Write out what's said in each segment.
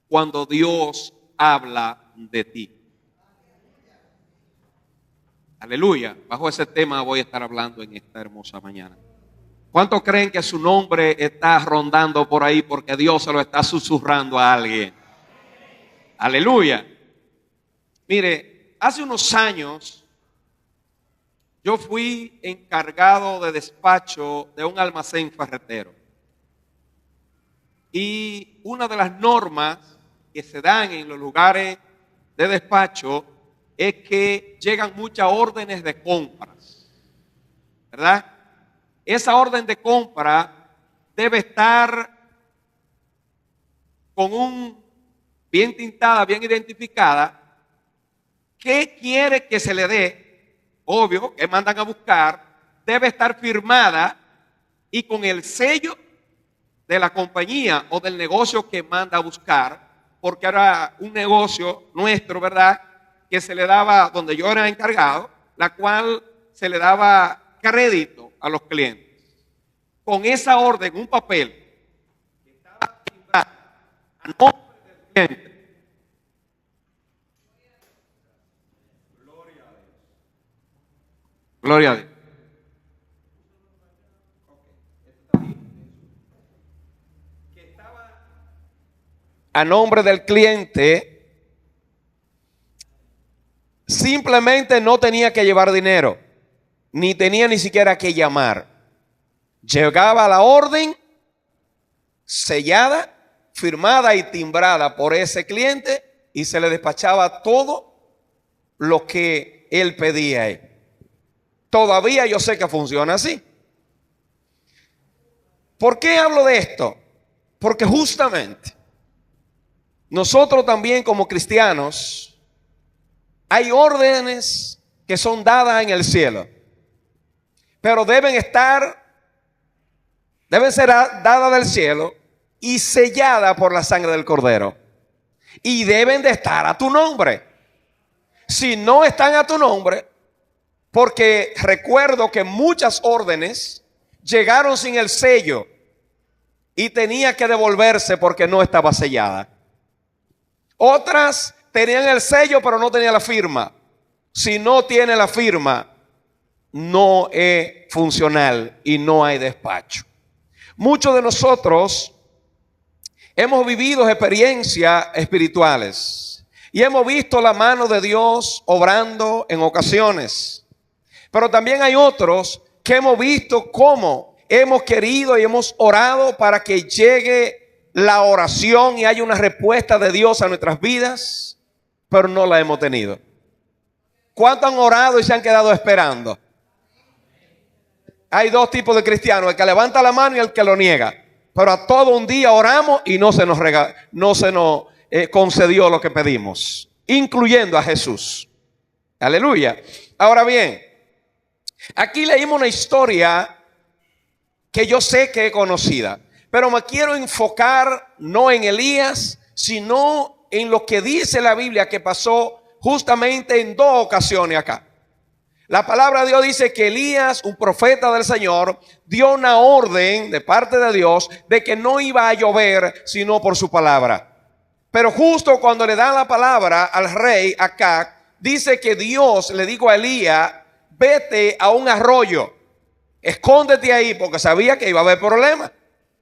cuando Dios habla de ti. Aleluya. Bajo ese tema voy a estar hablando en esta hermosa mañana. ¿Cuántos creen que su nombre está rondando por ahí porque Dios se lo está susurrando a alguien? Aleluya. Mire, hace unos años yo fui encargado de despacho de un almacén ferretero. Y una de las normas que se dan en los lugares de despacho es que llegan muchas órdenes de compras, ¿verdad? Esa orden de compra debe estar bien tintada, bien identificada. ¿Qué quiere que se le dé? Obvio, que mandan a buscar. Debe estar firmada y con el sello de la compañía o del negocio que manda a buscar, porque era un negocio nuestro, ¿verdad?, que se le daba, donde yo era encargado, la cual se le daba crédito a los clientes. Con esa orden, un papel que estaba firmado a nombre del cliente. Gloria a Dios. Que estaba a nombre del cliente, simplemente no tenía que llevar dinero, ni tenía ni siquiera que llamar. Llegaba la orden sellada, firmada y timbrada por ese cliente y se le despachaba todo lo que él pedía. Todavía yo sé que funciona así. ¿Por qué hablo de esto? Porque justamente nosotros también como cristianos hay órdenes que son dadas en el cielo, pero deben ser dadas del cielo y selladas por la sangre del Cordero. Y deben de estar a tu nombre. Si no están a tu nombre, porque recuerdo que muchas órdenes llegaron sin el sello y tenía que devolverse porque no estaba sellada. Otras tenían el sello pero no tenía la firma. Si no tiene la firma, no es funcional y no hay despacho. Muchos de nosotros hemos vivido experiencias espirituales y hemos visto la mano de Dios obrando en ocasiones. Pero también hay otros que hemos visto cómo hemos querido y hemos orado para que llegue la oración y haya una respuesta de Dios a nuestras vidas, pero no la hemos tenido. ¿Cuántos han orado y se han quedado esperando? Hay dos tipos de cristianos: el que levanta la mano y el que lo niega. Pero a todo un día oramos y no se nos concedió lo que pedimos, incluyendo a Jesús. Aleluya. Ahora bien, aquí leímos una historia que yo sé que es conocida, pero me quiero enfocar no en Elías, sino en lo que dice la Biblia que pasó justamente en dos ocasiones acá. La palabra de Dios dice que Elías, un profeta del Señor, dio una orden de parte de Dios de que no iba a llover sino por su palabra. Pero justo cuando le dan la palabra al rey Acab, dice que Dios le dijo a Elías: vete a un arroyo, escóndete ahí, porque sabía que iba a haber problemas.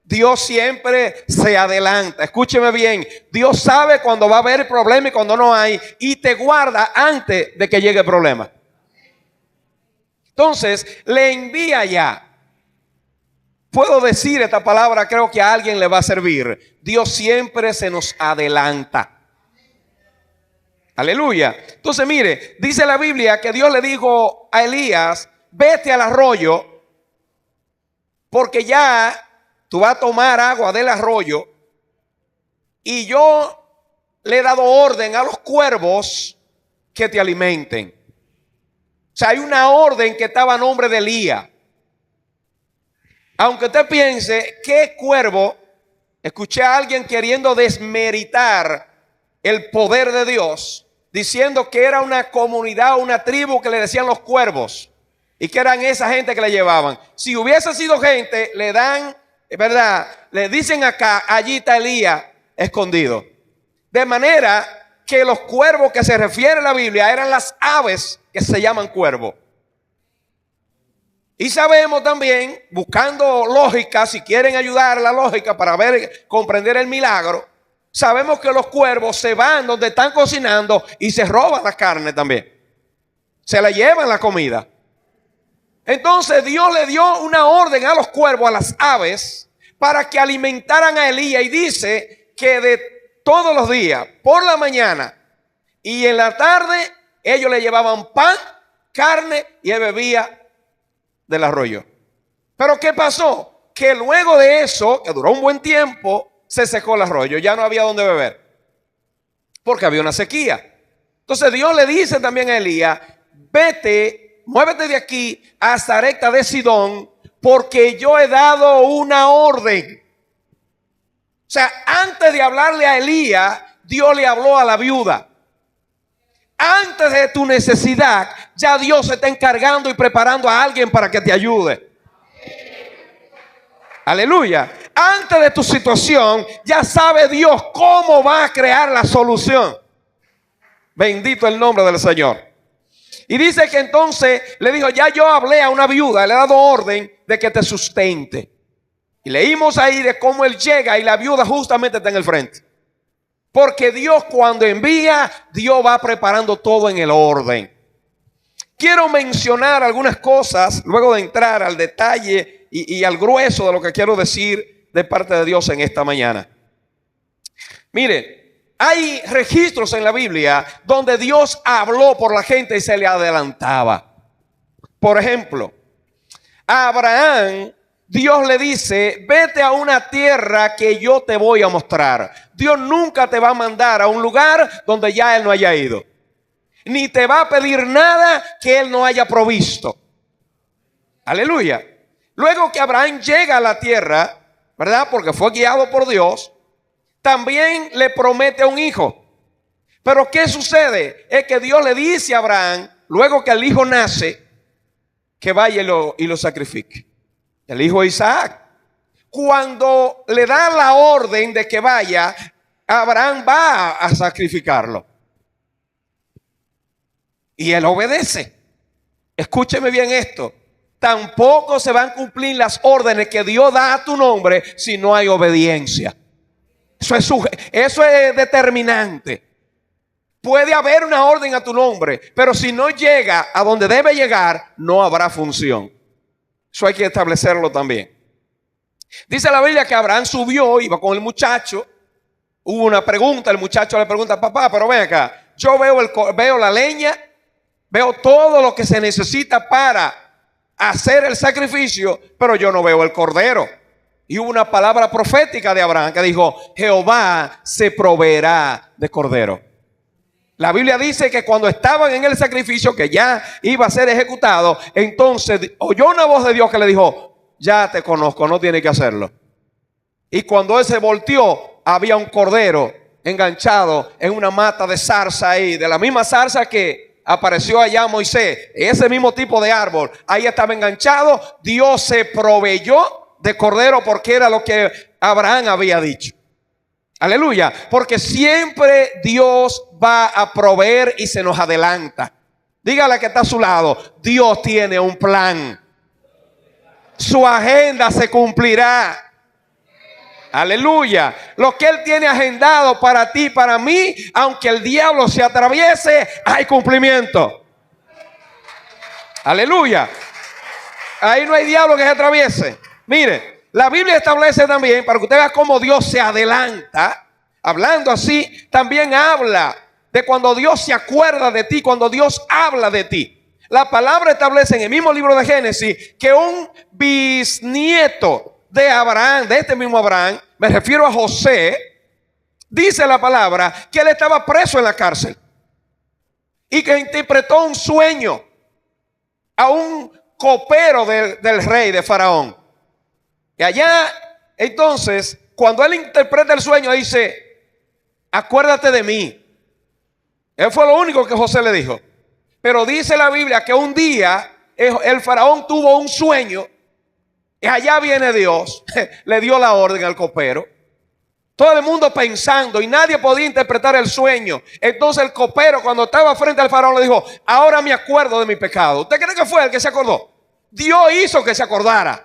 Dios siempre se adelanta. Escúcheme bien, Dios sabe cuando va a haber problema y cuando no hay, y te guarda antes de que llegue el problema. Entonces le envía ya. Puedo decir esta palabra, creo que a alguien le va a servir. Dios siempre se nos adelanta. Aleluya. Entonces mire, dice la Biblia que Dios le dijo a Elías: vete al arroyo, porque ya tú vas a tomar agua del arroyo, y yo le he dado orden a los cuervos que te alimenten. O sea, hay una orden que estaba a nombre de Elías. Aunque usted piense, ¿qué cuervo? Escuché a alguien queriendo desmeritar el poder de Dios, diciendo que era una comunidad, una tribu que le decían los cuervos, y que eran esa gente que le llevaban. Si hubiese sido gente, le dan, ¿verdad? Le dicen acá: allí está Elías escondido. De manera que los cuervos que se refiere a la Biblia eran las aves que se llaman cuervos. Y sabemos también, buscando lógica, si quieren ayudar a la lógica para comprender el milagro, sabemos que los cuervos se van donde están cocinando y se roban la carne también. Se la llevan la comida. Entonces Dios le dio una orden a los cuervos, a las aves, para que alimentaran a Elías. Y dice que de todos los días, por la mañana y en la tarde, ellos le llevaban pan, carne y él bebía del arroyo. Pero ¿qué pasó? Que luego de eso, que duró un buen tiempo, se secó el arroyo. Ya no había donde beber, porque había una sequía. Entonces Dios le dice también a Elías: vete, muévete de aquí a Sarepta de Sidón, porque yo he dado una orden. O sea, antes de hablarle a Elías, Dios le habló a la viuda. Antes de tu necesidad, ya Dios se está encargando y preparando a alguien para que te ayude. Aleluya. Antes de tu situación, ya sabe Dios cómo va a crear la solución. Bendito el nombre del Señor. Y dice que entonces le dijo: ya yo hablé a una viuda, le he dado orden de que te sustente. Y leímos ahí de cómo él llega y la viuda justamente está en el frente. Porque Dios, cuando envía, Dios va preparando todo en el orden. Quiero mencionar algunas cosas luego de entrar al detalle y al grueso de lo que quiero decir de parte de Dios en esta mañana. Mire, hay registros en la Biblia donde Dios habló por la gente y se le adelantaba. Por ejemplo, a Abraham Dios le dice: vete a una tierra que yo te voy a mostrar. Dios nunca te va a mandar a un lugar donde ya Él no haya ido, ni te va a pedir nada que Él no haya provisto. Aleluya. Luego que Abraham llega a la tierra, ¿verdad? Porque fue guiado por Dios, también le promete un hijo. Pero ¿qué sucede? Es que Dios le dice a Abraham, luego que el hijo nace, que vaya y lo sacrifique. El hijo Isaac. Cuando le da la orden de que vaya, Abraham va a sacrificarlo. Y él obedece. Escúcheme bien esto. Tampoco se van a cumplir las órdenes que Dios da a tu nombre si no hay obediencia. Eso es determinante. Puede haber una orden a tu nombre, pero si no llega a donde debe llegar, no habrá función. Eso hay que establecerlo también. Dice la Biblia que Abraham subió, iba con el muchacho. Hubo una pregunta, el muchacho le pregunta: papá, pero ven acá, yo veo la leña, veo todo lo que se necesita para hacer el sacrificio, pero yo no veo el cordero. Y hubo una palabra profética de Abraham que dijo: Jehová se proveerá de cordero. La Biblia dice que cuando estaban en el sacrificio, que ya iba a ser ejecutado, entonces oyó una voz de Dios que le dijo: ya te conozco, no tienes que hacerlo. Y cuando él se volteó, había un cordero enganchado en una mata de zarza ahí, de la misma zarza que apareció allá Moisés, ese mismo tipo de árbol. Ahí estaba enganchado. Dios se proveyó de cordero porque era lo que Abraham había dicho. Aleluya, porque siempre Dios va a proveer y se nos adelanta. Dígale que está a su lado: Dios tiene un plan. Su agenda se cumplirá. Aleluya. Lo que Él tiene agendado para ti, para mí, aunque el diablo se atraviese, hay cumplimiento. Aleluya. Ahí no hay diablo que se atraviese. Mire, la Biblia establece también, para que usted vea cómo Dios se adelanta, hablando así, también habla de cuando Dios se acuerda de ti, cuando Dios habla de ti. La palabra establece en el mismo libro de Génesis que un bisnieto de Abraham, de este mismo Abraham, me refiero a José, dice la palabra que él estaba preso en la cárcel y que interpretó un sueño a un copero del rey de Faraón. Y allá, entonces, cuando él interpreta el sueño, dice: acuérdate de mí. Él fue lo único que José le dijo. Pero dice la Biblia que un día el faraón tuvo un sueño y allá viene Dios, le dio la orden al copero Todo el mundo pensando y nadie podía interpretar el sueño. Entonces el copero, cuando estaba frente al faraón, le dijo: ahora me acuerdo de mi pecado. ¿Usted cree que fue el que se acordó? Dios hizo que se acordara.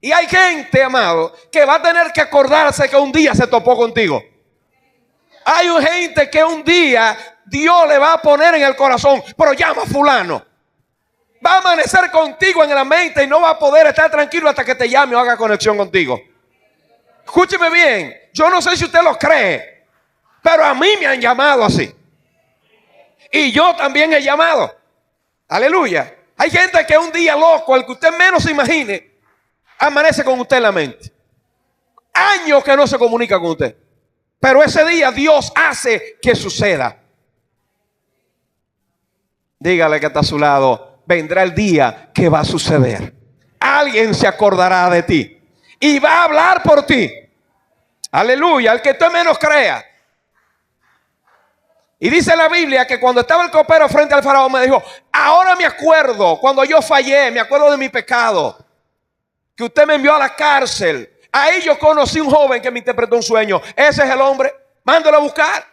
Y hay gente, amado, que va a tener que acordarse que un día se topó contigo. Hay gente que un día Dios le va a poner en el corazón: pero llama a fulano. Va a amanecer contigo en la mente y no va a poder estar tranquilo hasta que te llame o haga conexión contigo. Escúcheme bien, yo no sé si usted lo cree, pero a mí me han llamado así. Y yo también he llamado. Aleluya. Hay gente que un día loco, el que usted menos se imagine, amanece con usted en la mente. Años que no se comunica con usted. Pero ese día Dios hace que suceda. Dígale que está a su lado: vendrá el día que va a suceder. Alguien se acordará de ti y va a hablar por ti. Aleluya, el que usted menos crea. Y dice la Biblia que cuando estaba el copero frente al faraón, me dijo: ahora me acuerdo cuando yo fallé, me acuerdo de mi pecado, que usted me envió a la cárcel. Ahí yo conocí un joven que me interpretó un sueño. Ese es el hombre, mándalo a buscar.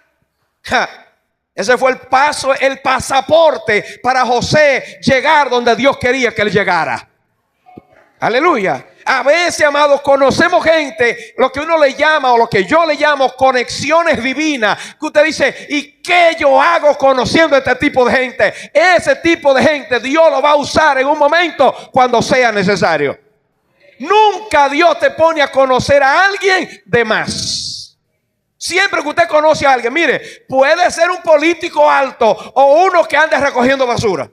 Ese fue el pasaporte para José llegar donde Dios quería que él llegara. Aleluya. A veces, amados, conocemos gente, lo que uno le llama, o lo que yo le llamo, conexiones divinas, que usted dice: ¿y qué yo hago conociendo a este tipo de gente? Ese tipo de gente Dios lo va a usar en un momento cuando sea necesario. Nunca Dios te pone a conocer a alguien de más. Siempre que usted conoce a alguien, mire, puede ser un político alto o uno que ande recogiendo basura.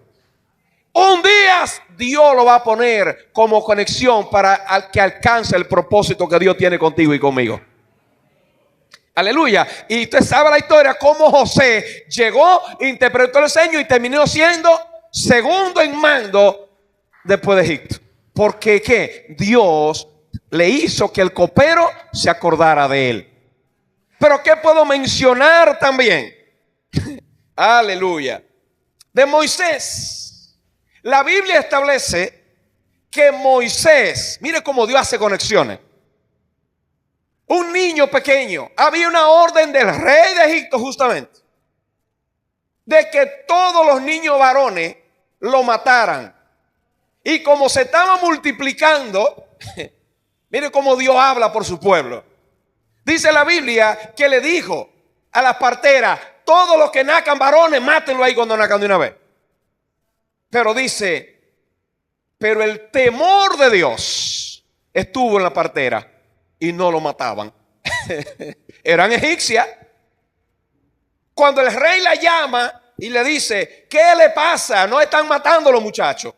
Un día Dios lo va a poner como conexión para que alcance el propósito que Dios tiene contigo y conmigo. Aleluya. Y usted sabe la historia, cómo José llegó, interpretó el sueño y terminó siendo segundo en mando después de Egipto. Porque ¿qué? Dios le hizo que el copero se acordara de él. Pero ¿qué puedo mencionar también? Aleluya. De Moisés. La Biblia establece que Moisés, mire cómo Dios hace conexiones. Un niño pequeño, había una orden del rey de Egipto justamente, de que todos los niños varones lo mataran. Y como se estaba multiplicando, mire cómo Dios habla por su pueblo. Dice la Biblia que le dijo a las parteras: todos los que nazcan varones, mátenlo ahí cuando nazcan de una vez. Pero dice: pero el temor de Dios estuvo en la partera y no lo mataban. Eran egipcias. Cuando el rey la llama y le dice: ¿qué le pasa? No están matando a los muchachos.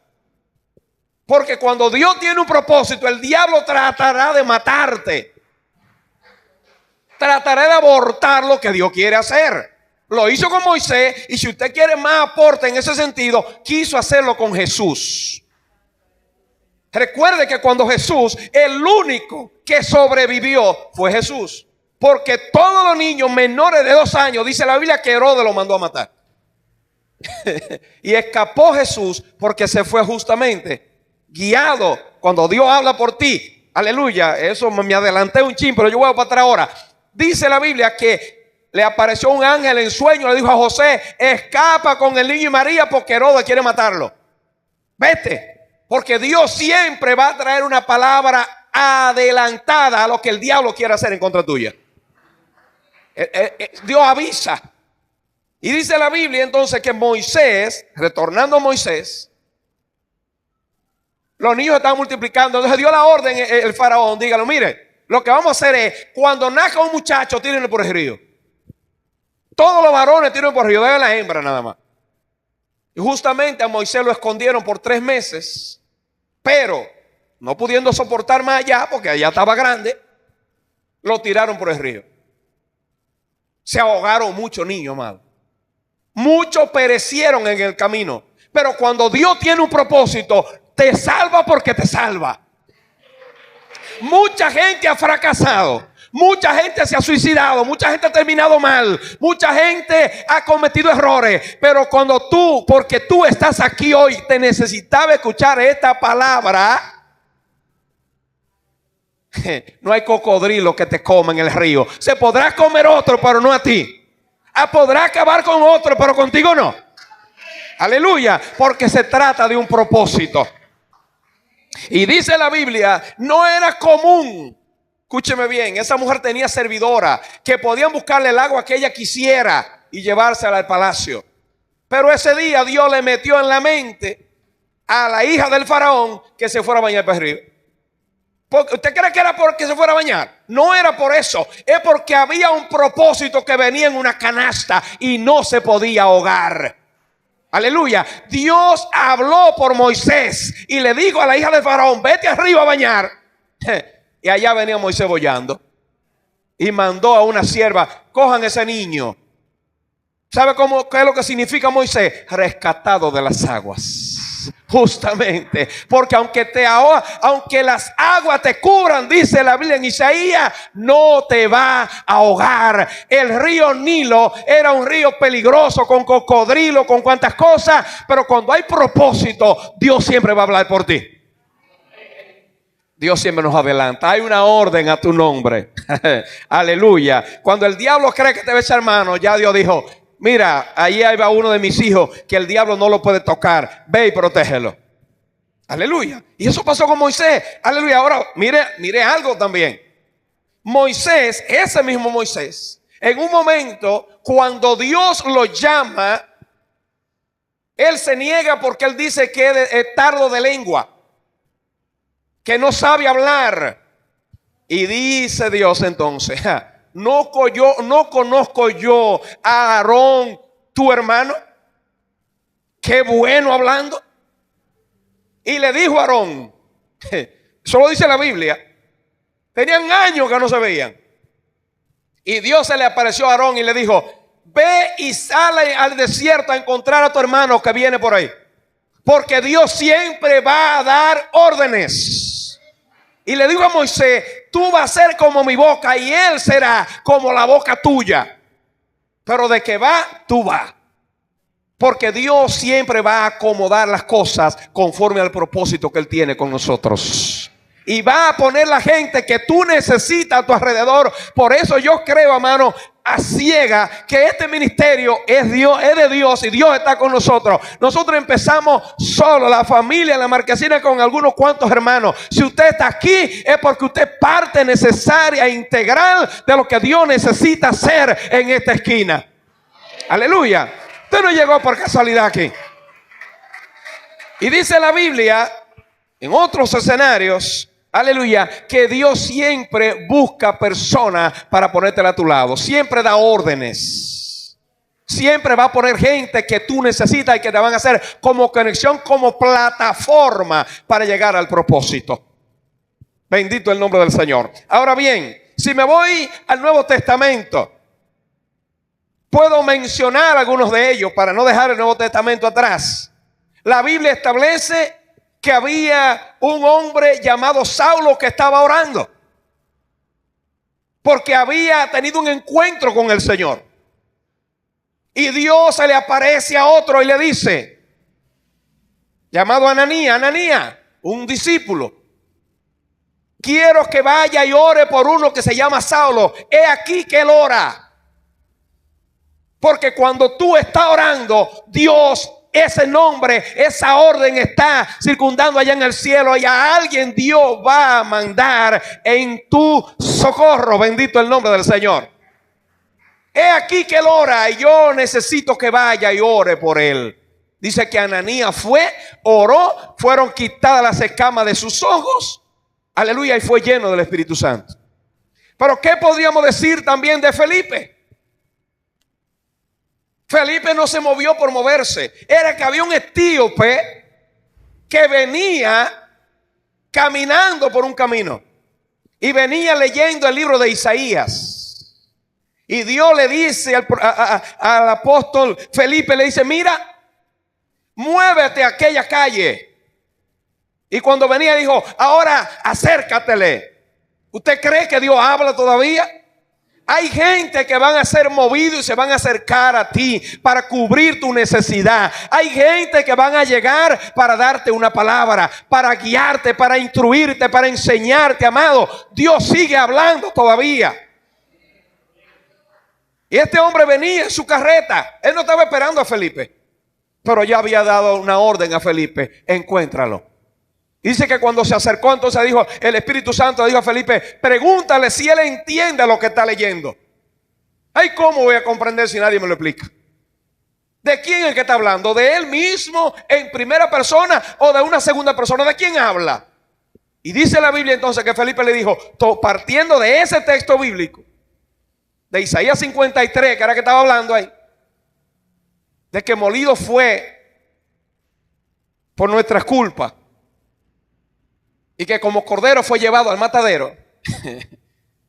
Porque cuando Dios tiene un propósito, el diablo tratará de matarte. Tratará de abortar lo que Dios quiere hacer. Lo hizo con Moisés, y si usted quiere más aporte en ese sentido, quiso hacerlo con Jesús. Recuerde que cuando Jesús, el único que sobrevivió fue Jesús. Porque todos los niños menores de 2 años, dice la Biblia, que Herodes lo mandó a matar. Y escapó Jesús porque se fue justamente guiado. Cuando Dios habla por ti, aleluya, eso me adelanté un chin, pero yo voy para atrás ahora. Dice la Biblia que le apareció un ángel en sueño, le dijo a José: escapa con el niño y María porque Herodes quiere matarlo. Vete, porque Dios siempre va a traer una palabra adelantada a lo que el diablo quiere hacer en contra tuya. Dios avisa. Y dice la Biblia entonces que Moisés, retornando a Moisés, los niños estaban multiplicando. Entonces dio la orden el faraón: dígalo, mire, lo que vamos a hacer es, cuando nazca un muchacho, tírenlo por el río. Todos los varones tiran por el río, dejen la hembra nada más. Y justamente a Moisés lo escondieron por 3 meses. Pero no pudiendo soportar más allá, porque allá estaba grande, lo tiraron por el río. Se ahogaron muchos niños, amado. Muchos perecieron en el camino. Pero cuando Dios tiene un propósito, te salva porque te salva. Mucha gente ha fracasado. Mucha gente se ha suicidado, mucha gente ha terminado mal, mucha gente ha cometido errores. Pero cuando tú, porque tú estás aquí hoy, te necesitaba escuchar esta palabra. No hay cocodrilo que te coma en el río. Se podrá comer otro, pero no a ti. Podrá acabar con otro, pero contigo no. Aleluya, porque se trata de un propósito. Y dice la Biblia, no era común. Escúcheme bien, esa mujer tenía servidora que podían buscarle el agua que ella quisiera y llevársela al palacio. Pero ese día Dios le metió en la mente a la hija del faraón que se fuera a bañar para el río. ¿Usted cree que era porque se fuera a bañar? No era por eso. Es porque había un propósito que venía en una canasta y no se podía ahogar. Aleluya. Dios habló por Moisés y le dijo a la hija del faraón, vete arriba a bañar. Y allá venía Moisés boyando. Y mandó a una sierva, cojan ese niño. ¿Sabe qué es lo que significa Moisés? Rescatado de las aguas. Justamente, porque aunque te ahoga, aunque las aguas te cubran, dice la Biblia en Isaías, no te va a ahogar. El río Nilo era un río peligroso, con cocodrilo, con cuantas cosas, pero cuando hay propósito, Dios siempre va a hablar por ti. Dios siempre nos adelanta. Hay una orden a tu nombre. Aleluya. Cuando el diablo cree que te va a echar mano, ya Dios dijo, mira, ahí va uno de mis hijos que el diablo no lo puede tocar. Ve y protégelo. Aleluya. Y eso pasó con Moisés. Aleluya. Ahora, mire algo también. Moisés, ese mismo Moisés, en un momento, cuando Dios lo llama, él se niega porque él dice que es tardo de lengua, que no sabe hablar. Y dice Dios entonces, ¿no conozco yo a Aarón, tu hermano? Qué bueno hablando. Y le dijo a Aarón, eso lo dice la Biblia, tenían años que no se veían. Y Dios se le apareció a Aarón y le dijo, ve y sale al desierto a encontrar a tu hermano que viene por ahí. Porque Dios siempre va a dar órdenes. Y le digo a Moisés, tú vas a ser como mi boca y él será como la boca tuya. Pero de que va, tú vas. Porque Dios siempre va a acomodar las cosas conforme al propósito que Él tiene con nosotros. Y va a poner la gente que tú necesitas a tu alrededor. Por eso yo creo, hermano, a ciega, que este ministerio es de Dios y Dios está con nosotros. Nosotros empezamos solo, la familia, la marquesina, con algunos cuantos hermanos. Si usted está aquí es porque usted es parte necesaria e integral de lo que Dios necesita hacer en esta esquina. Aleluya. Usted no llegó por casualidad aquí. Y dice la Biblia en otros escenarios, aleluya, que Dios siempre busca personas para ponértela a tu lado. Siempre da órdenes. Siempre va a poner gente que tú necesitas y que te van a hacer como conexión, como plataforma para llegar al propósito. Bendito el nombre del Señor. Ahora bien, si me voy al Nuevo Testamento, puedo mencionar algunos de ellos para no dejar el Nuevo Testamento atrás. La Biblia establece que había un hombre llamado Saulo que estaba orando porque había tenido un encuentro con el Señor. Y Dios se le aparece a otro y le dice, llamado Ananías, un discípulo, quiero que vaya y ore por uno que se llama Saulo. He aquí que él ora. Porque cuando tú estás orando, Dios, ese nombre, esa orden está circundando allá en el cielo. Y a alguien Dios va a mandar en tu socorro. Bendito el nombre del Señor. He aquí que él ora y yo necesito que vaya y ore por él. Dice que Ananías fue, oró, fueron quitadas las escamas de sus ojos. Aleluya, y fue lleno del Espíritu Santo. Pero ¿qué podríamos decir también de Felipe? Felipe no se movió por moverse. Era que había un etíope que venía caminando por un camino y venía leyendo el libro de Isaías. Y Dios le dice al apóstol Felipe, le dice, mira, muévete a aquella calle. Y cuando venía dijo, ahora acércatele. ¿Usted cree que Dios habla todavía? Hay gente que van a ser movidos y se van a acercar a ti para cubrir tu necesidad. Hay gente que van a llegar para darte una palabra, para guiarte, para instruirte, para enseñarte, amado. Dios sigue hablando todavía. Y este hombre venía en su carreta. Él no estaba esperando a Felipe, pero ya había dado una orden a Felipe: encuéntralo. Dice que cuando se acercó, entonces dijo, el Espíritu Santo dijo a Felipe: pregúntale si él entiende lo que está leyendo. Ay, ¿cómo voy a comprender si nadie me lo explica? ¿De quién es que está hablando? ¿De él mismo en primera persona o de una segunda persona? ¿De quién habla? Y dice la Biblia entonces que Felipe le dijo, partiendo de ese texto bíblico, de Isaías 53, que era que estaba hablando ahí, de que molido fue por nuestras culpas y que como cordero fue llevado al matadero.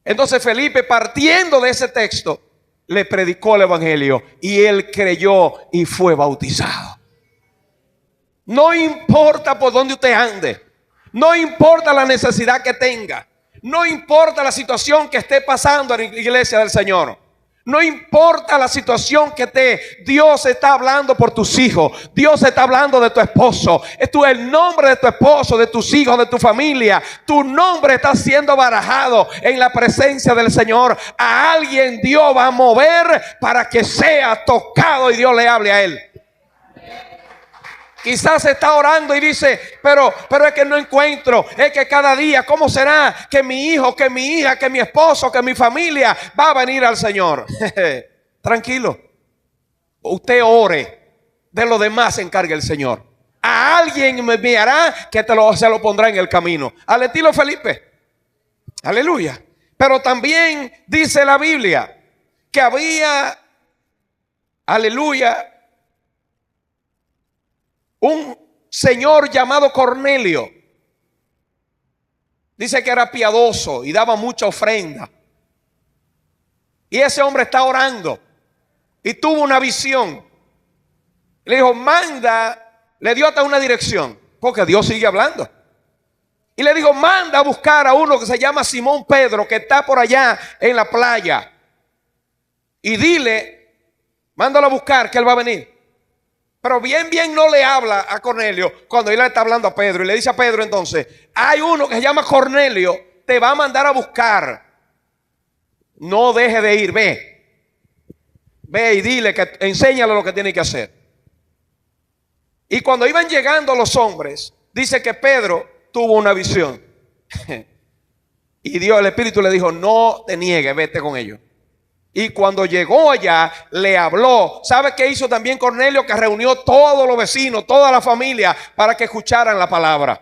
Entonces Felipe, partiendo de ese texto, le predicó el evangelio y él creyó y fue bautizado. No importa por dónde usted ande, no importa la necesidad que tenga, no importa la situación que esté pasando en la iglesia del Señor. No importa la situación que Dios está hablando por tus hijos. Dios está hablando de tu esposo. Esto es el nombre de tu esposo, de tus hijos, de tu familia. Tu nombre está siendo barajado en la presencia del Señor. A alguien Dios va a mover para que sea tocado y Dios le hable a él. Quizás está orando y dice, pero es que no encuentro. Es que cada día, ¿cómo será que mi hijo, que mi hija, que mi esposo, que mi familia va a venir al Señor? Tranquilo. Usted ore. De lo demás se encarga el Señor. A alguien me enviará que se lo pondrá en el camino. Al estilo Felipe. Aleluya. Pero también dice la Biblia que había, aleluya, un señor llamado Cornelio. Dice que era piadoso y daba mucha ofrenda. Y ese hombre está orando y tuvo una visión. Le dijo, le dio hasta una dirección, porque Dios sigue hablando. Y le dijo, manda a buscar a uno que se llama Simón Pedro, que está por allá en la playa. Y dile, mándalo a buscar, que él va a venir. Pero bien no le habla a Cornelio cuando él le está hablando a Pedro. Y le dice a Pedro entonces, hay uno que se llama Cornelio, te va a mandar a buscar. No deje de ir, ve y dile, que enséñale lo que tiene que hacer. Y cuando iban llegando los hombres, dice que Pedro tuvo una visión. Y Dios, el Espíritu le dijo, no te niegues, vete con ellos. Y cuando llegó allá, le habló. ¿Sabe qué hizo también Cornelio? Que reunió todos los vecinos, toda la familia, para que escucharan la palabra.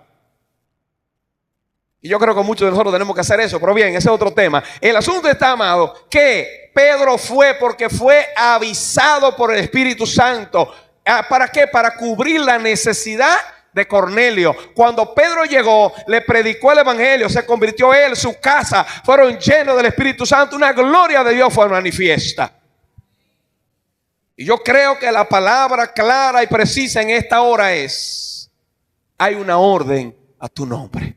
Y yo creo que muchos de nosotros tenemos que hacer eso. Pero bien, ese es otro tema. El asunto está, amado, que Pedro fue porque fue avisado por el Espíritu Santo. ¿Para qué? Para cubrir la necesidad de Cornelio. Cuando Pedro llegó, le predicó el evangelio, se convirtió él, su casa, fueron llenos del Espíritu Santo, una gloria de Dios fue manifiesta. Y yo creo que la palabra clara y precisa en esta hora es: hay una orden a tu nombre.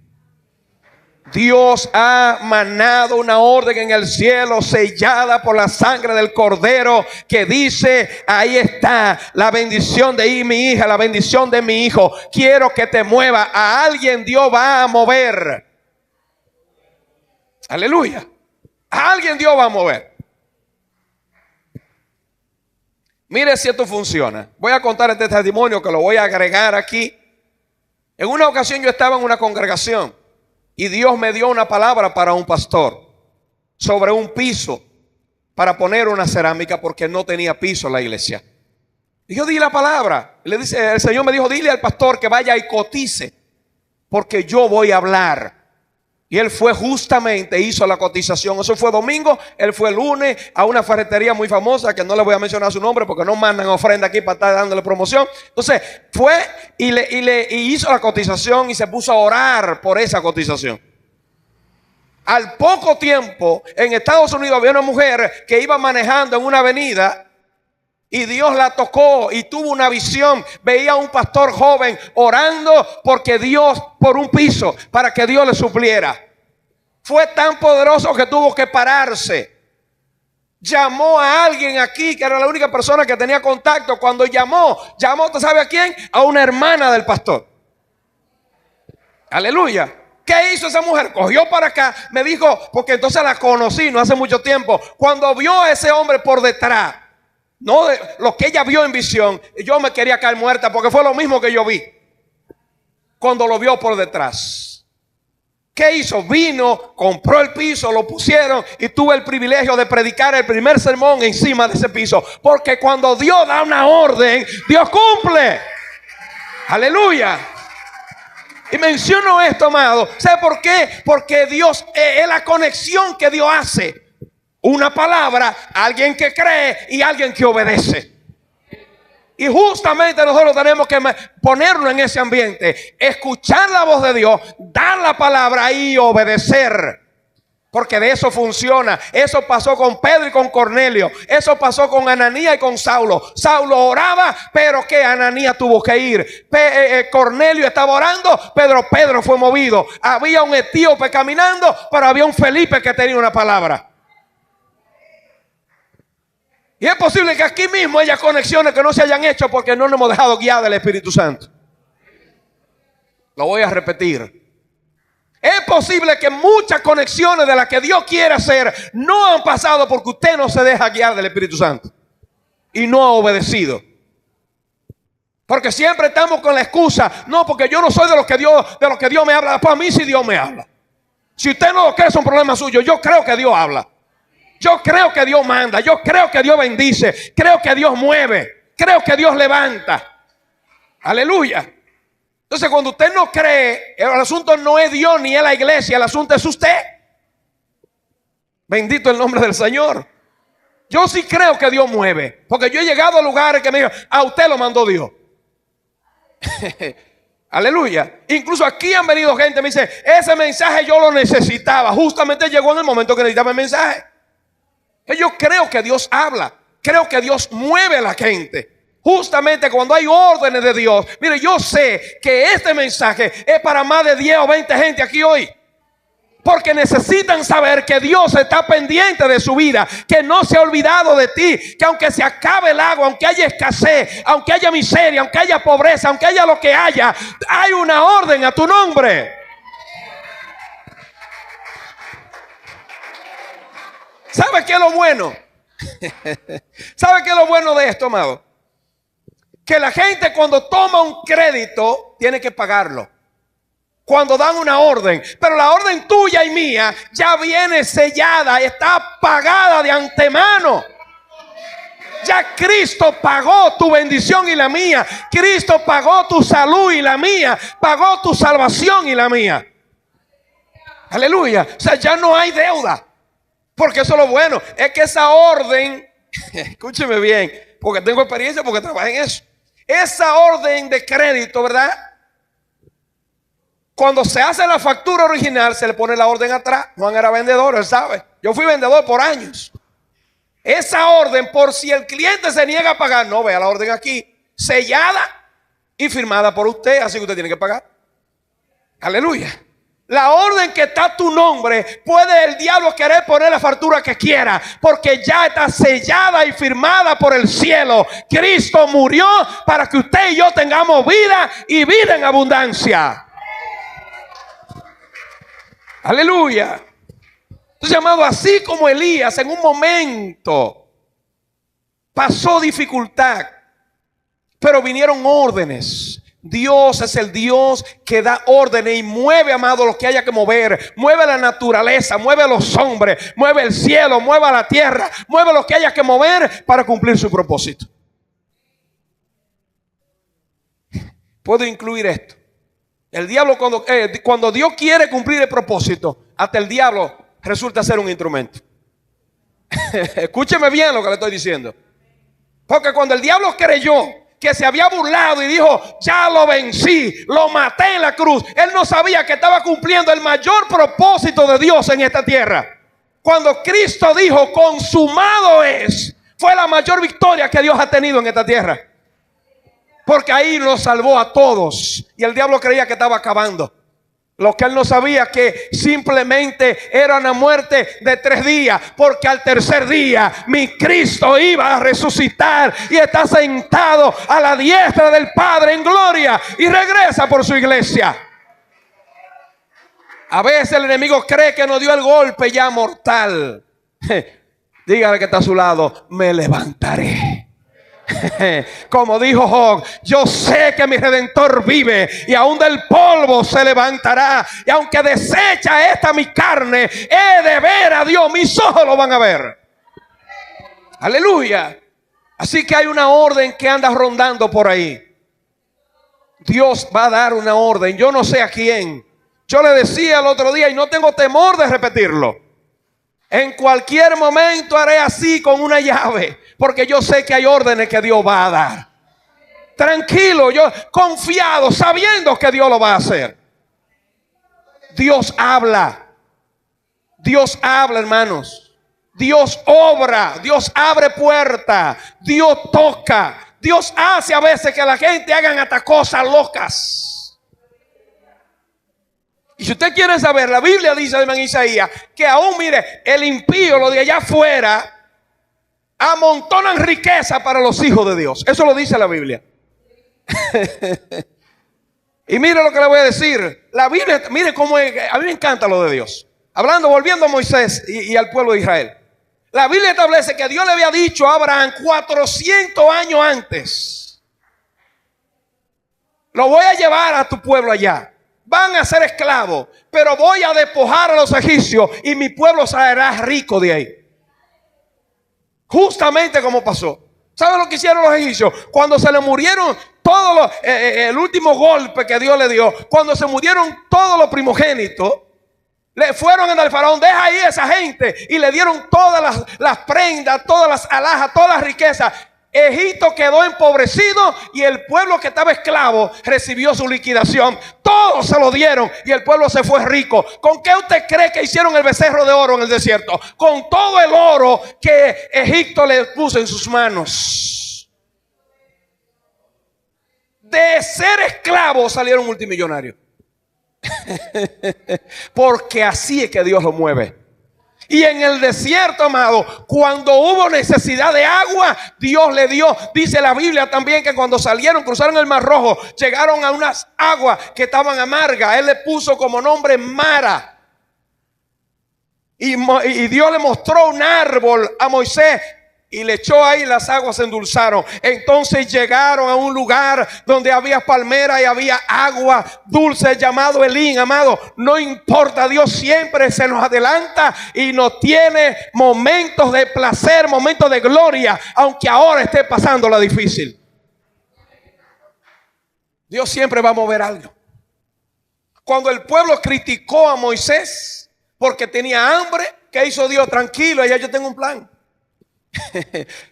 Dios ha manado una orden en el cielo sellada por la sangre del Cordero, que dice, ahí está la bendición de mi hija, la bendición de mi hijo. Quiero que te mueva. A alguien Dios va a mover. Aleluya. A alguien Dios va a mover. Mire si esto funciona. Voy a contar este testimonio que lo voy a agregar aquí. En una ocasión yo estaba en una congregación y Dios me dio una palabra para un pastor sobre un piso para poner una cerámica, porque no tenía piso en la iglesia. Y yo di la palabra. El Señor me dijo, dile al pastor que vaya y cotice, porque yo voy a hablar. Y él fue justamente, hizo la cotización. Eso fue domingo. Él fue el lunes a una ferretería muy famosa, que no le voy a mencionar su nombre porque no mandan ofrenda aquí para estar dándole promoción. Entonces fue y hizo la cotización y se puso a orar por esa cotización. Al poco tiempo, en Estados Unidos había una mujer que iba manejando en una avenida y Dios la tocó y tuvo una visión. Veía a un pastor joven orando porque Dios, por un piso, para que Dios le supliera. Fue tan poderoso que tuvo que pararse. llamó a alguien aquí que era la única persona que tenía contacto. Cuando llamó, ¿usted sabe a quién? A una hermana del pastor. Aleluya. ¿Qué hizo esa mujer? Cogió para acá, me dijo, porque entonces la conocí no hace mucho tiempo. Cuando vio a ese hombre por detrás, no de lo que ella vio en visión, yo me quería caer muerta porque fue lo mismo que yo vi cuando lo vio por detrás. ¿Qué hizo? Vino, compró el piso, lo pusieron y tuve el privilegio de predicar el primer sermón encima de ese piso. Porque cuando Dios da una orden, Dios cumple. Aleluya. Y menciono esto, amado. ¿Sabe por qué? Porque Dios es la conexión que Dios hace. Una palabra, alguien que cree y alguien que obedece. Y justamente nosotros tenemos que ponerlo en ese ambiente. Escuchar la voz de Dios, dar la palabra y obedecer. Porque de eso funciona. Eso pasó con Pedro y con Cornelio. Eso pasó con Ananías y con Saulo. Saulo oraba, pero que Ananías tuvo que ir. Cornelio estaba orando, Pedro fue movido. Había un etíope caminando, pero había un Felipe que tenía una palabra. Y es posible que aquí mismo haya conexiones que no se hayan hecho porque no nos hemos dejado guiar del Espíritu Santo. Lo voy a repetir. Es posible que muchas conexiones de las que Dios quiere hacer no han pasado porque usted no se deja guiar del Espíritu Santo y no ha obedecido. Porque siempre estamos con la excusa, no, porque yo no soy de los que Dios me habla. Para mí sí Dios me habla. Si usted no lo cree, es un problema suyo. Yo creo que Dios habla. Yo creo que Dios manda. Yo creo que Dios bendice. Creo que Dios mueve. Creo que Dios levanta. Aleluya. Entonces, cuando usted no cree, el asunto no es Dios ni es la iglesia, el asunto es usted. Bendito el nombre del Señor. Yo sí creo que Dios mueve, porque yo he llegado a lugares que me digan, a usted lo mandó Dios. Aleluya. Incluso aquí han venido gente, me dice, ese mensaje yo lo necesitaba. Justamente llegó en el momento que necesitaba el mensaje. Yo creo que Dios habla, creo que Dios mueve a la gente. Justamente cuando hay órdenes de Dios. Mire, yo sé que este mensaje es para más de 10 o 20 gente aquí hoy. Porque necesitan saber que Dios está pendiente de su vida, que no se ha olvidado de ti, que aunque se acabe el agua, aunque haya escasez, aunque haya miseria, aunque haya pobreza, aunque haya lo que haya, hay una orden a tu nombre. ¿Sabe qué es lo bueno? ¿Sabe qué es lo bueno de esto, amado? Que la gente cuando toma un crédito tiene que pagarlo cuando dan una orden, pero la orden tuya y mía ya viene sellada, está pagada de antemano. Ya Cristo pagó tu bendición y la mía. Cristo pagó tu salud y la mía. Pagó tu salvación y la mía. Aleluya. O sea, ya no hay deuda. Porque eso es lo bueno. Es que esa orden, escúcheme bien, porque tengo experiencia, porque trabajé en eso. Esa orden de crédito, ¿verdad? Cuando se hace la factura original, se le pone la orden atrás. Juan era vendedor, él sabe. Yo fui vendedor por años. Esa orden, por si el cliente se niega a pagar, no, vea la orden aquí, sellada y firmada por usted, así que usted tiene que pagar. Aleluya. La orden que está a tu nombre, puede el diablo querer poner la factura que quiera, porque ya está sellada y firmada por el cielo. Cristo murió para que usted y yo tengamos vida y vida en abundancia. Aleluya. Entonces, amado, así como Elías en un momento pasó dificultad, pero vinieron órdenes. Dios es el Dios que da órdenes y mueve, amado, lo que haya que mover. Mueve la naturaleza, mueve a los hombres, mueve el cielo, mueve a la tierra, mueve lo que haya que mover para cumplir su propósito. Puedo incluir esto. El diablo cuando Dios quiere cumplir el propósito, hasta el diablo resulta ser un instrumento. Escúcheme bien lo que le estoy diciendo. Porque cuando el diablo creyó que se había burlado y dijo, ya lo vencí, lo maté en la cruz, él no sabía que estaba cumpliendo el mayor propósito de Dios en esta tierra. Cuando Cristo dijo, consumado es, fue la mayor victoria que Dios ha tenido en esta tierra. Porque ahí nos salvó a todos. Y el diablo creía que estaba acabando. Lo que él no sabía que simplemente era una muerte de 3 días, porque al tercer día mi Cristo iba a resucitar y está sentado a la diestra del Padre en gloria y regresa por su iglesia. A veces el enemigo cree que nos dio el golpe ya mortal. Dígale que está a su lado: me levantaré. Como dijo Job: yo sé que mi Redentor vive y aún del polvo se levantará, y aunque desecha esta mi carne, he de ver a Dios, mis ojos lo van a ver. Aleluya. Así que hay una orden que anda rondando por ahí. Dios va a dar una orden, yo no sé a quién. Yo le decía el otro día, y no tengo temor de repetirlo: en cualquier momento haré así con una llave, porque yo sé que hay órdenes que Dios va a dar. Tranquilo, yo confiado, sabiendo que Dios lo va a hacer. Dios habla. Dios habla, hermanos. Dios obra. Dios abre puertas. Dios toca. Dios hace a veces que la gente hagan hasta cosas locas. Y si usted quiere saber, la Biblia dice en Isaías que aún, mire, el impío, lo de allá afuera, amontonan riqueza para los hijos de Dios. Eso lo dice la Biblia. Y mire lo que le voy a decir. La Biblia, mire cómo es, a mí me encanta lo de Dios. Volviendo a Moisés y al pueblo de Israel. La Biblia establece que Dios le había dicho a Abraham 400 años antes: lo voy a llevar a tu pueblo allá. Van a ser esclavos, pero voy a despojar a los egipcios y mi pueblo será rico de ahí. Justamente como pasó. ¿Saben lo que hicieron los egipcios? Cuando se le murieron todos los, el último golpe que Dios le dio, cuando se murieron todos los primogénitos, le fueron al faraón: deja ahí a esa gente, y le dieron todas las prendas, todas las alhajas, todas las riquezas. Egipto quedó empobrecido y el pueblo que estaba esclavo recibió su liquidación. Todos se lo dieron y el pueblo se fue rico. ¿Con qué usted cree que hicieron el becerro de oro en el desierto? Con todo el oro que Egipto le puso en sus manos. De ser esclavos salieron multimillonarios. Porque así es que Dios lo mueve. Y en el desierto, amado, cuando hubo necesidad de agua, Dios le dio. Dice la Biblia también que cuando salieron, cruzaron el Mar Rojo, llegaron a unas aguas que estaban amargas. Él le puso como nombre Mara. Y Dios le mostró un árbol a Moisés y le echó ahí, las aguas se endulzaron. Entonces llegaron a un lugar donde había palmera y había agua dulce llamado Elín. Amado, no importa, Dios siempre se nos adelanta y nos tiene momentos de placer, momentos de gloria, aunque ahora esté pasando la difícil. Dios siempre va a mover algo. Cuando el pueblo criticó a Moisés porque tenía hambre, ¿qué hizo Dios? Tranquilo, ya yo tengo un plan.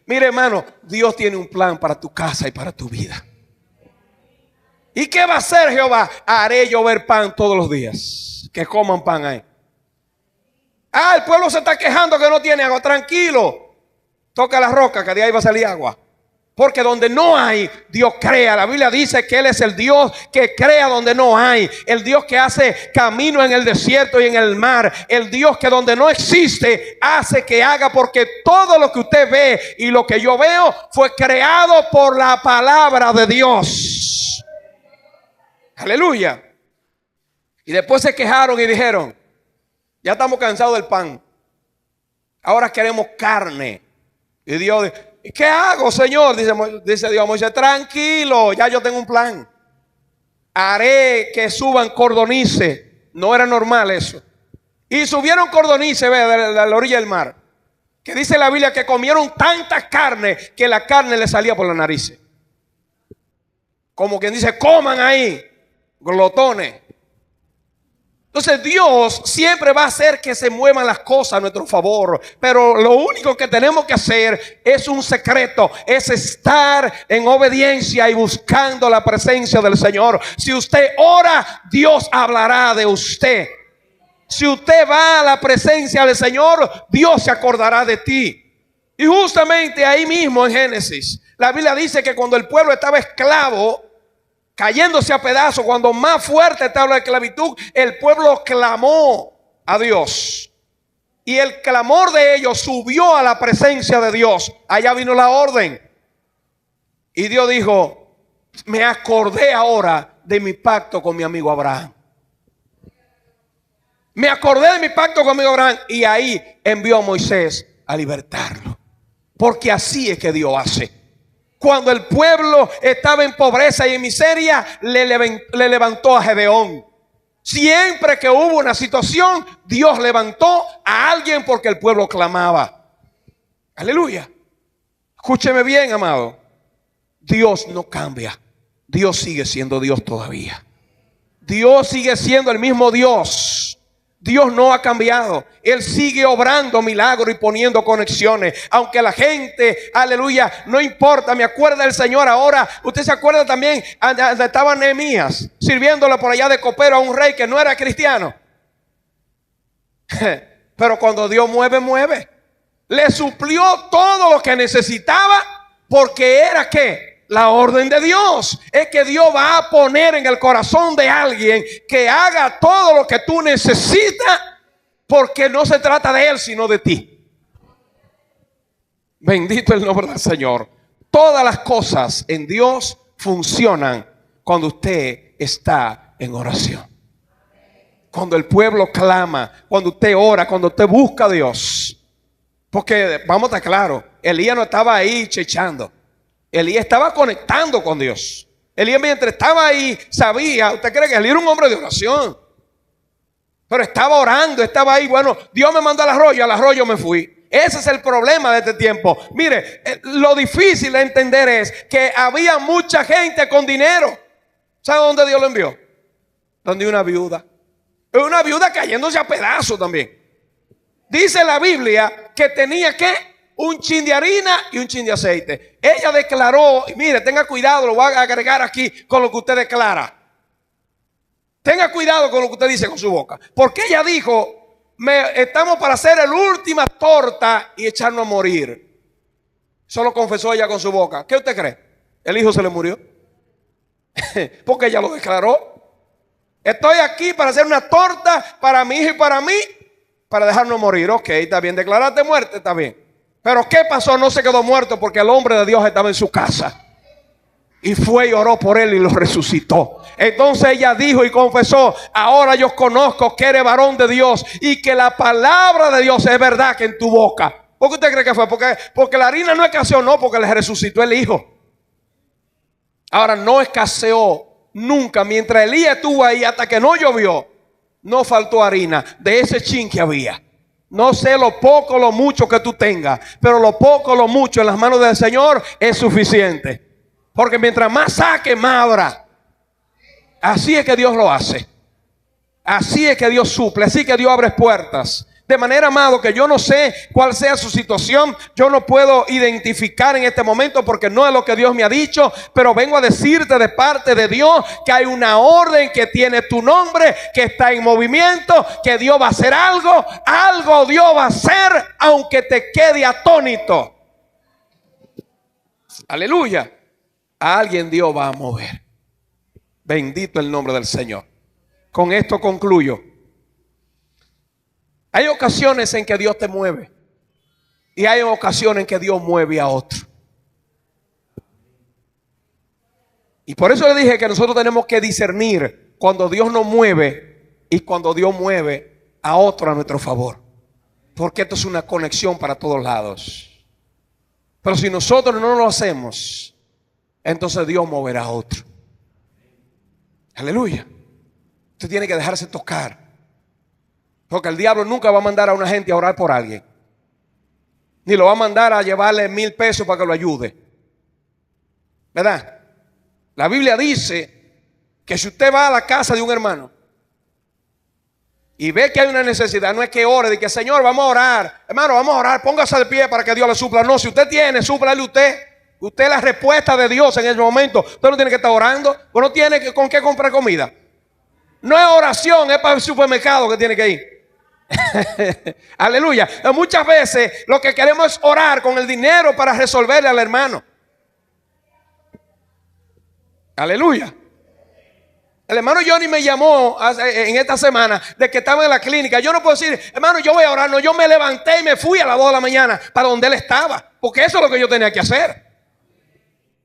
Mire, hermano, Dios tiene un plan para tu casa y para tu vida. ¿Y qué va a hacer Jehová? Haré llover pan todos los días. Que coman pan ahí. El pueblo se está quejando que no tiene agua. Tranquilo, toca la roca que de ahí va a salir agua. Porque donde no hay, Dios crea. La Biblia dice que Él es el Dios que crea donde no hay. El Dios que hace camino en el desierto y en el mar. El Dios que donde no existe, hace que haga. Porque todo lo que usted ve y lo que yo veo fue creado por la palabra de Dios. Aleluya. Y después se quejaron y dijeron: ya estamos cansados del pan, ahora queremos carne. Y Dios dijo: ¿qué hago, Señor? Dice Dios a Moisés: tranquilo, ya yo tengo un plan. Haré que suban cordonices. No era normal eso. Y subieron cordonices, de la orilla del mar. Que dice la Biblia que comieron tanta carne que la carne le salía por la nariz. Como quien dice: coman ahí, glotones. Entonces Dios siempre va a hacer que se muevan las cosas a nuestro favor. Pero lo único que tenemos que hacer es un secreto. Es estar en obediencia y buscando la presencia del Señor. Si usted ora, Dios hablará de usted. Si usted va a la presencia del Señor, Dios se acordará de ti. Y justamente ahí mismo en Génesis, la Biblia dice que cuando el pueblo estaba esclavo, cayéndose a pedazos, cuando más fuerte estaba la esclavitud, el pueblo clamó a Dios. Y el clamor de ellos subió a la presencia de Dios. Allá vino la orden. Y Dios dijo: me acordé ahora de mi pacto con mi amigo Abraham. Me acordé de mi pacto con mi amigo Abraham. Y ahí envió a Moisés a libertarlo. Porque así es que Dios hace. Cuando el pueblo estaba en pobreza y en miseria, le levantó a Gedeón. Siempre que hubo una situación, Dios levantó a alguien porque el pueblo clamaba. Aleluya. Escúcheme bien, amado. Dios no cambia. Dios sigue siendo Dios todavía. Dios sigue siendo el mismo Dios. Dios no ha cambiado. Él sigue obrando milagros y poniendo conexiones. Aunque la gente, aleluya, no importa. Me acuerda el Señor ahora. Usted se acuerda también donde estaba Nehemías sirviéndole por allá de copero a un rey que no era cristiano. Pero cuando Dios mueve, mueve. Le suplió todo lo que necesitaba, porque era ¿qué? La orden de Dios. Es que Dios va a poner en el corazón de alguien que haga todo lo que tú necesitas, porque no se trata de él sino de ti. Bendito el nombre del Señor. Todas las cosas en Dios funcionan cuando usted está en oración. Cuando el pueblo clama, cuando usted ora, cuando usted busca a Dios. Porque vamos a estar claros, Elías no estaba ahí chechando. Elías estaba conectando con Dios. Elías, mientras estaba ahí, sabía. ¿Usted cree que Elías era un hombre de oración? Pero estaba orando, estaba ahí. Bueno, Dios me mandó al arroyo me fui. Ese es el problema de este tiempo. Mire, lo difícil de entender es que había mucha gente con dinero. ¿Sabe dónde Dios lo envió? Donde una viuda. Una viuda cayéndose a pedazos también. Dice la Biblia que tenía ¿qué? Un chin de harina y un chin de aceite. Ella declaró, mire, tenga cuidado, lo voy a agregar aquí con lo que usted declara. Tenga cuidado con lo que usted dice con su boca. Porque ella dijo, estamos para hacer la última torta y echarnos a morir. Eso lo confesó ella con su boca. ¿Qué usted cree? El hijo se le murió. Porque ella lo declaró. Estoy aquí para hacer una torta para mi hijo y para mí, para dejarnos morir. Ok, está bien, declaraste muerte, está bien. Pero ¿qué pasó? No se quedó muerto porque el hombre de Dios estaba en su casa. Y fue y oró por él y lo resucitó. Entonces ella dijo y confesó: ahora yo conozco que eres varón de Dios y que la palabra de Dios es verdad que en tu boca. ¿Por qué usted cree que fue? Porque la harina no escaseó, no, porque le resucitó el hijo. Ahora, no escaseó nunca. Mientras Elías estuvo ahí, hasta que no llovió, no faltó harina de ese chin que había. No sé lo poco o lo mucho que tú tengas, pero lo poco o lo mucho en las manos del Señor es suficiente. Porque mientras más saque, más habrá. Así es que Dios lo hace. Así es que Dios suple. Así que Dios abre puertas. De manera, amado, que yo no sé cuál sea su situación. Yo no puedo identificar en este momento porque no es lo que Dios me ha dicho. Pero vengo a decirte de parte de Dios que hay una orden que tiene tu nombre, que está en movimiento, que Dios va a hacer algo. Algo Dios va a hacer aunque te quede atónito. Aleluya. A alguien Dios va a mover. Bendito el nombre del Señor. Con esto concluyo. Hay ocasiones en que Dios te mueve y hay ocasiones en que Dios mueve a otro. Y por eso le dije que nosotros tenemos que discernir cuando Dios nos mueve y cuando Dios mueve a otro a nuestro favor. Porque esto es una conexión para todos lados. Pero si nosotros no lo hacemos, entonces Dios moverá a otro. Aleluya. Usted tiene que dejarse tocar. Porque el diablo nunca va a mandar a una gente a orar por alguien. Ni lo va a mandar a llevarle 1,000 pesos para que lo ayude. ¿Verdad? La Biblia dice que si usted va a la casa de un hermano y ve que hay una necesidad, no es que ore, de que Señor, vamos a orar. Hermano, vamos a orar, póngase de pie para que Dios le supla. No, si usted tiene, súplale usted. Usted es la respuesta de Dios en ese momento. Usted no tiene que estar orando. Usted no tiene con qué comprar comida. No es oración, es para el supermercado que tiene que ir. Aleluya. Muchas veces lo que queremos es orar con el dinero para resolverle al hermano. Aleluya. El hermano Johnny me llamó en esta semana de que estaba en la clínica. Yo no puedo decir, hermano, yo voy a orar. No, yo me levanté y me fui a las 2 de la mañana para donde él estaba. Porque eso es lo que yo tenía que hacer.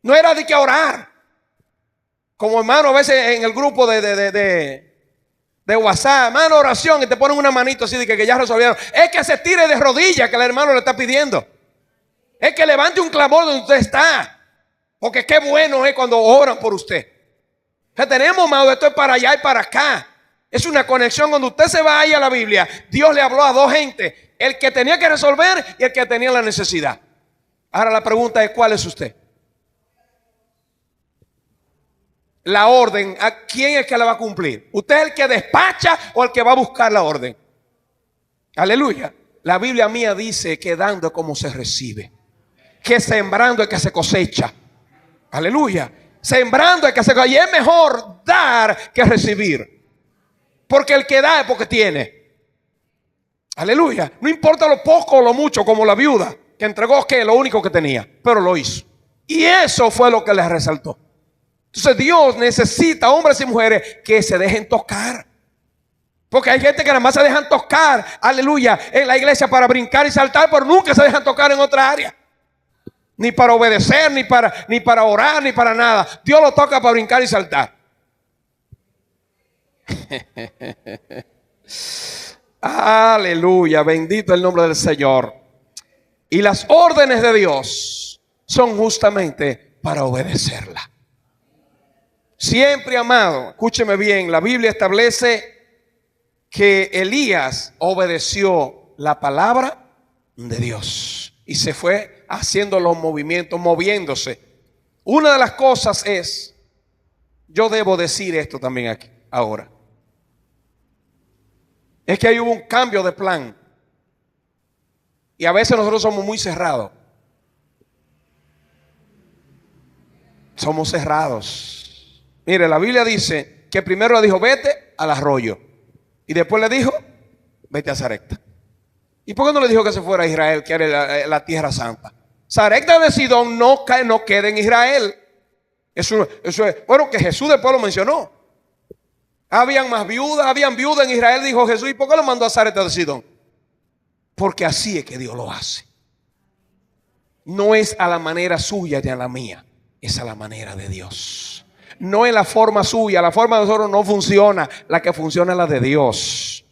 No era de que orar. Como hermano, a veces en el grupo de WhatsApp, hermano, oración, y te ponen una manito así de que ya resolvieron. Es que se tire de rodillas que el hermano le está pidiendo. Es que levante un clamor donde usted está. Porque qué bueno es cuando oran por usted. O sea, tenemos más de esto es para allá y para acá. Es una conexión. Cuando usted se va ahí a la Biblia, Dios le habló a dos gentes: el que tenía que resolver y el que tenía la necesidad. Ahora la pregunta es: ¿cuál es usted? La orden, ¿a quién es que la va a cumplir? ¿Usted es el que despacha o el que va a buscar la orden? Aleluya. La Biblia mía dice que dando es como se recibe, que sembrando es que se cosecha. Aleluya. Sembrando es que se cosecha. Y es mejor dar que recibir, porque el que da es porque tiene. Aleluya. No importa lo poco o lo mucho, como la viuda que entregó que lo único que tenía, pero lo hizo. Y eso fue lo que les resaltó. Entonces Dios necesita hombres y mujeres que se dejen tocar. Porque hay gente que nada más se dejan tocar, aleluya, en la iglesia para brincar y saltar, pero nunca se dejan tocar en otra área. Ni para obedecer, ni para orar, ni para nada. Dios lo toca para brincar y saltar. Aleluya, bendito el nombre del Señor. Y las órdenes de Dios son justamente para obedecerla. Siempre, amado, escúcheme bien, la Biblia establece que Elías obedeció la palabra de Dios y se fue haciendo los movimientos, moviéndose. Una de las cosas es, yo debo decir esto también aquí, ahora, es que ahí hubo un cambio de plan. Y a veces nosotros somos muy cerrados. Somos cerrados. Mire, la Biblia dice que primero le dijo: vete al arroyo. Y después le dijo: vete a Sarepta. ¿Y por qué no le dijo que se fuera a Israel, que era la tierra santa? Sarepta de Sidón no queda en Israel. Eso es, bueno, que Jesús después lo mencionó. Habían viudas en Israel, dijo Jesús. ¿Y por qué lo mandó a Sarepta de Sidón? Porque así es que Dios lo hace. No es a la manera suya ni a la mía, es a la manera de Dios. No es la forma suya, la forma de nosotros no funciona, la que funciona es la de Dios.